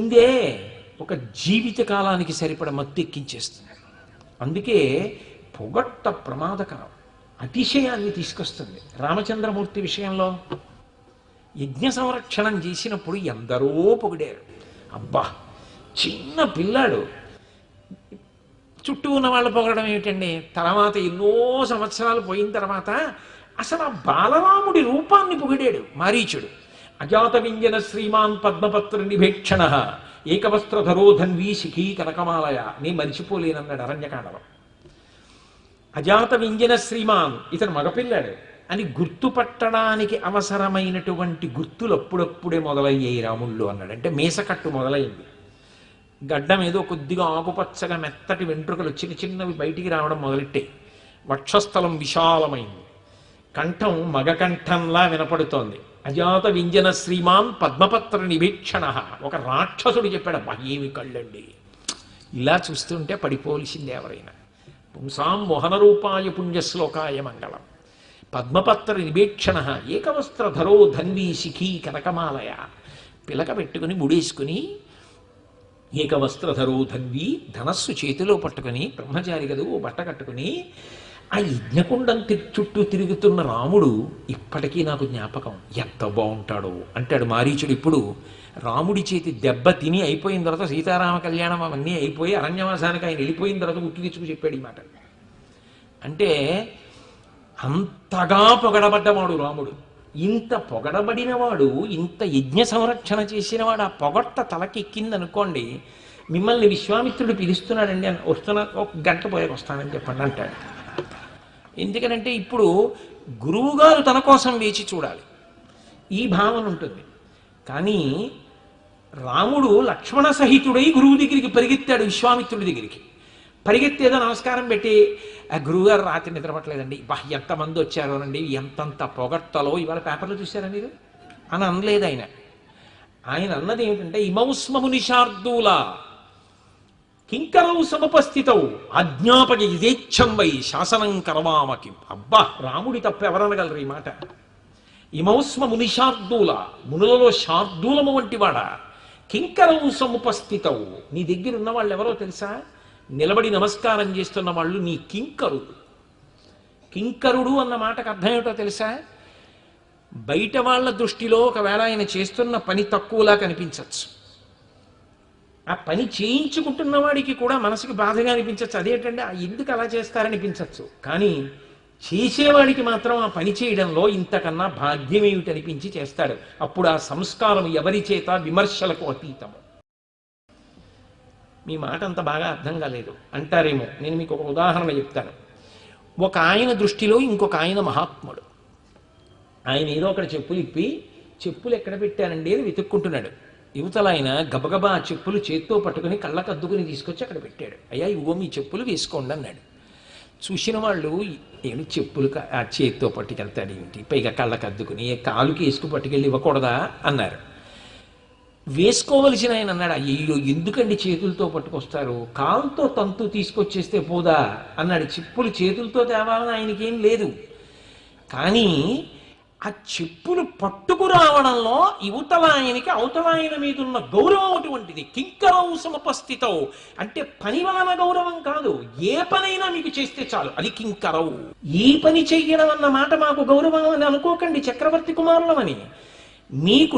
ముందే ఒక జీవిత కాలానికి సరిపడ మత్తు ఎక్కించేస్తుంది. అందుకే పొగట్ట ప్రమాదకరం, అతిశయాన్ని తీసుకొస్తుంది. రామచంద్రమూర్తి విషయంలో యజ్ఞ సంరక్షణం చేసినప్పుడు ఎందరో పొగిడారు. అబ్బా, చిన్న పిల్లాడు, చుట్టూ ఉన్న వాళ్ళు పొగడడం ఏమిటండి. తర్వాత ఎన్నో సంవత్సరాలు పోయిన తర్వాత అసలు ఆ బాలరాముడి రూపాన్ని పొగిడాడు మారీచుడు. అజాత వింజన శ్రీమాన్ పద్మపత్ర నిభేక్షణ ఏకవస్త్రధరో ధన్వీ శిఖీ కనకమాలయ. నేను మరిచిపోలేనన్నాడు అరణ్యకాండలో. అజాత వింజన శ్రీమాన్, ఇతను మగపిల్లాడు అని గుర్తుపట్టడానికి అవసరమైనటువంటి గుర్తులు అప్పుడప్పుడే మొదలయ్యాయి రాముళ్ళు అన్నాడు. అంటే మీసకట్టు మొదలైంది, గడ్డం ఏదో కొద్దిగా ఆకుపచ్చగా మెత్తటి వెంట్రుకలు చిన్న చిన్నవి బయటికి రావడం మొదలెట్టాయి, వక్షస్థలం విశాలమైంది, కంఠం మగకంఠంలా వినపడుతోంది. అజాత వింజన శ్రీమాన్ పద్మపత్ర నిభీక్షణ. ఒక రాక్షసుడు చెప్పాడు, అబ్బా ఏమి కళ్ళండి, ఇలా చూస్తుంటే పడిపోలిసింది ఎవరైనా. పుంసాం మోహన రూపాయ పుణ్యశ్లోకాయ మంగళం. పద్మపత్ర నిభీక్షణ ఏకవస్త్రధరో ధన్వీ శిఖీ కనకమాలయ. పిలక పెట్టుకుని ముడేసుకుని ఏకవస్త్రధరో ధన్వీ, ధనస్సు చేతిలో పట్టుకుని బ్రహ్మచారి గదు బట్ట కట్టుకుని ఆ యజ్ఞకుండం చుట్టూ తిరుగుతున్న రాముడు ఇప్పటికీ నాకు జ్ఞాపకం. ఎంత బాగుంటాడో అంటాడు మారీచుడు. ఇప్పుడు రాముడి చేతి దెబ్బ తిని అయిపోయిన తర్వాత సీతారామ కళ్యాణం అవన్నీ అయిపోయి అరణ్యవాసానికి ఆయన వెళ్ళిపోయిన తర్వాత గుర్తు తెచ్చుకు చెప్పాడు ఈ మాట. అంటే అంతగా పొగడబడ్డవాడు రాముడు. ఇంత పొగడబడినవాడు, ఇంత యజ్ఞ సంరక్షణ చేసినవాడు, ఆ పొగట్ట తలకెక్కిందనుకోండి, మిమ్మల్ని విశ్వామిత్రుడు పిలుస్తున్నాడండి అని వస్తున్నా, ఒక గంట పోయాక వస్తానని చెప్పండి అంటాడు. ఎందుకనంటే ఇప్పుడు గురువుగారు తన కోసం వేచి చూడాలి, ఈ భావన ఉంటుంది. కానీ రాముడు లక్ష్మణ సహితుడై గురువు దగ్గరికి పరిగెత్తాడు, విశ్వామిత్రుడి దగ్గరికి పరిగెత్తి ఏదో నమస్కారం పెట్టి, ఆ గురువుగారు రాత్రి నిద్రపట్టలేదండి, బా ఎంతమంది వచ్చారోనండి, ఎంతంత పొగట్టలో ఇవాళ పేపర్లో చూశారా మీరు అని అనలేదు ఆయన. ఆయన అన్నది ఏమిటంటే, ఇమౌస్మము నిషార్దూల కింకరౌ సముపస్థితౌ అజ్ఞాపక యథేచ్ఛం వై శాసనం కరవామకి. అబ్బా, రాముడి తప్ప ఎవరనగలరు ఈ మాట. ఇమౌస్మ మునిషార్దూల, మునులలో శార్దూలము వంటివాడా, కింకరౌ సముపస్థితౌ, నీ దగ్గర ఉన్న వాళ్ళు ఎవరో తెలుసా, నిలబడి నమస్కారం చేస్తున్న వాళ్ళు నీ కింకరుడు. కింకరుడు అన్న మాటకు అర్థం ఏమిటో తెలుసా, బయట వాళ్ళ దృష్టిలో ఒకవేళ ఆయన చేస్తున్న పని తక్కువలా కనిపించవచ్చు, ఆ పని చేయించుకుంటున్న వాడికి కూడా మనసుకి బాధగా అనిపించవచ్చు, అదేంటంటే ఎందుకు అలా చేస్తారనిపించవచ్చు, కానీ చేసేవాడికి మాత్రం ఆ పని చేయడంలో ఇంతకన్నా భాగ్యం ఏమిటి అనిపించి చేస్తాడు. అప్పుడు ఆ సంస్కారం ఎవరి చేత విమర్శలకు అతీతము. మీ మాట అంత బాగా అర్థం కాలేదు అంటారేమో, నేను మీకు ఒక ఉదాహరణ చెప్తాను. ఒక ఆయన దృష్టిలో ఇంకొక ఆయన మహాత్ముడు. ఆయన ఏదో అక్కడ చెప్పులు ఇప్పి, చెప్పులు ఎక్కడ పెట్టానండి అని వెతుక్కుంటున్నాడు. యువతల ఆయన గబగబా ఆ చెప్పులు చేత్తో పట్టుకుని కళ్ళకద్దుకుని తీసుకొచ్చి అక్కడ పెట్టాడు. అయ్యా ఇవ్వ మీ చెప్పులు వేసుకోండి అన్నాడు. చూసిన వాళ్ళు, ఏమి చెప్పులు ఆ చేత్తో పట్టుకెళ్తాడు ఏమిటి, పైగా కళ్ళకద్దుకుని కాలుకి వేసుకు పట్టుకెళ్ళి ఇవ్వకూడదా అన్నారు. వేసుకోవలసిన ఆయన అన్నాడు, అయ్యో ఎందుకండి చేతులతో పట్టుకొస్తారు, కాలుతో తంతు తీసుకొచ్చేస్తే పోదా అన్నాడు. చెప్పులు చేతులతో తేవాలని ఆయనకేం లేదు, కానీ ఆ చెప్పులు పట్టుకురావడంలో యువతల ఆయనకి అవతల ఆయన మీద ఉన్న గౌరవం అటువంటిది. కింకరౌ సముపస్థితౌ అంటే పని వలన గౌరవం కాదు, ఏ పనైనా మీకు చేస్తే చాలు అది కింకరౌ. ఈ పని చెయ్యడం అన్న మాట మాకు గౌరవం అని అనుకోకండి చక్రవర్తి కుమారులమని. మీకు